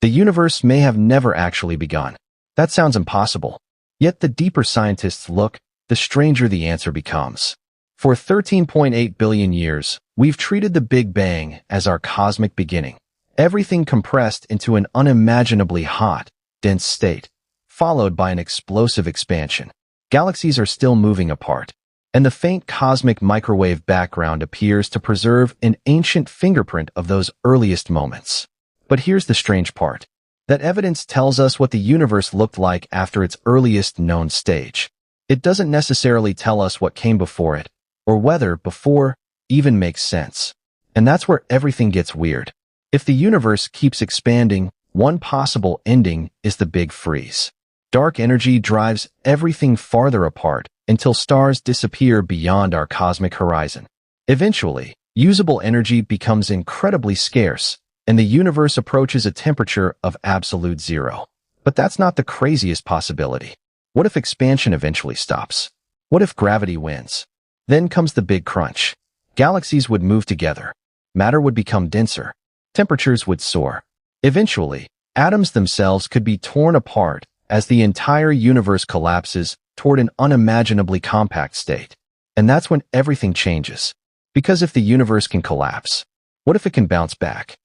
The universe may have never actually begun. That sounds impossible. Yet the deeper scientists look, the stranger the answer becomes. For 13.8 billion years, we've treated the Big Bang as our cosmic beginning. Everything compressed into an unimaginably hot, dense state, followed by an explosive expansion. Galaxies are still moving apart, and the faint cosmic microwave background appears to preserve an ancient fingerprint of those earliest moments. But here's the strange part. That evidence tells us what the universe looked like after its earliest known stage. It doesn't necessarily tell us what came before it, or whether before even makes sense. And that's where everything gets weird. If the universe keeps expanding, one possible ending is the big freeze. Dark energy drives everything farther apart until stars disappear beyond our cosmic horizon. Eventually, usable energy becomes incredibly scarce, and the universe approaches a temperature of absolute zero. But that's not the craziest possibility. What if expansion eventually stops? What if gravity wins? Then comes the big crunch. Galaxies would move together. Matter would become denser. Temperatures would soar. Eventually, atoms themselves could be torn apart as the entire universe collapses toward an unimaginably compact state. And that's when everything changes. Because if the universe can collapse, what if it can bounce back?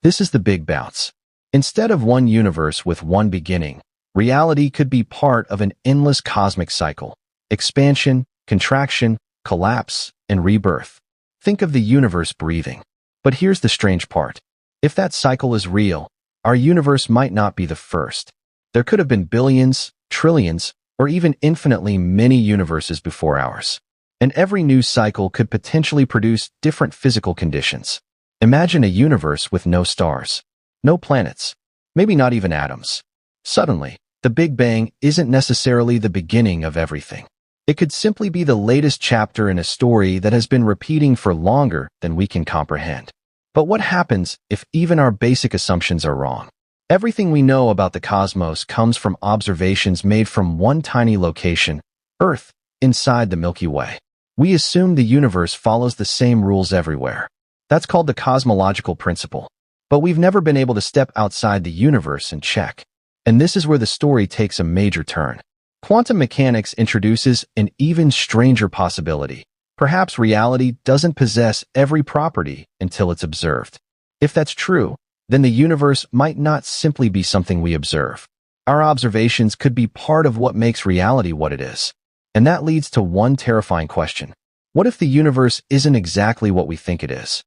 This is the big bounce. Instead of one universe with one beginning, reality could be part of an endless cosmic cycle. Expansion, contraction, collapse, and rebirth. Think of the universe breathing. But here's the strange part. If that cycle is real, our universe might not be the first. There could have been billions, trillions, or even infinitely many universes before ours. And every new cycle could potentially produce different physical conditions. Imagine a universe with no stars, no planets, maybe not even atoms. Suddenly, the Big Bang isn't necessarily the beginning of everything. It could simply be the latest chapter in a story that has been repeating for longer than we can comprehend. But what happens if even our basic assumptions are wrong? Everything we know about the cosmos comes from observations made from one tiny location, Earth, inside the Milky Way. We assume the universe follows the same rules everywhere. That's called the cosmological principle. But we've never been able to step outside the universe and check. And this is where the story takes a major turn. Quantum mechanics introduces an even stranger possibility. Perhaps reality doesn't possess every property until it's observed. If that's true, then the universe might not simply be something we observe. Our observations could be part of what makes reality what it is. And that leads to one terrifying question. What if the universe isn't exactly what we think it is?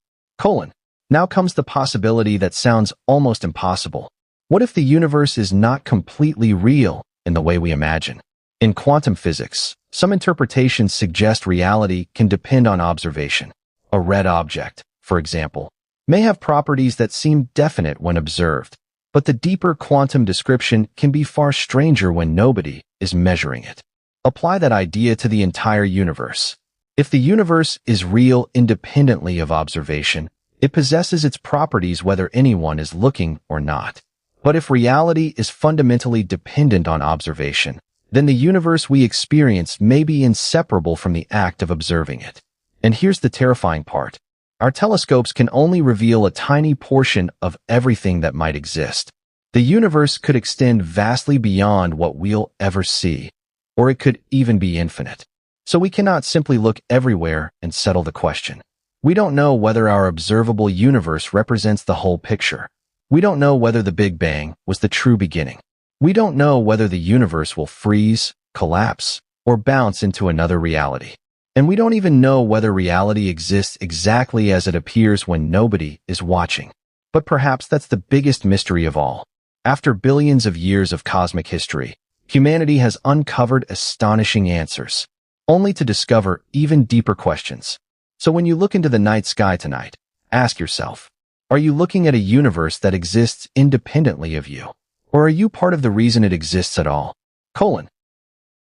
Now comes the possibility that sounds almost impossible. What if the universe is not completely real in the way we imagine? In quantum physics, some interpretations suggest reality can depend on observation. A red object, for example, may have properties that seem definite when observed, but the deeper quantum description can be far stranger when nobody is measuring it. Apply that idea to the entire universe. If the universe is real independently of observation, it possesses its properties whether anyone is looking or not. But if reality is fundamentally dependent on observation, then the universe we experience may be inseparable from the act of observing it. And here's the terrifying part. Our telescopes can only reveal a tiny portion of everything that might exist. The universe could extend vastly beyond what we'll ever see, or it could even be infinite. So we cannot simply look everywhere and settle the question. We don't know whether our observable universe represents the whole picture. We don't know whether the Big Bang was the true beginning. We don't know whether the universe will freeze, collapse, or bounce into another reality. And we don't even know whether reality exists exactly as it appears when nobody is watching. But perhaps that's the biggest mystery of all. After billions of years of cosmic history, humanity has uncovered astonishing answers, only to discover even deeper questions. So when you look into the night sky tonight, ask yourself, are you looking at a universe that exists independently of you? Or are you part of the reason it exists at all?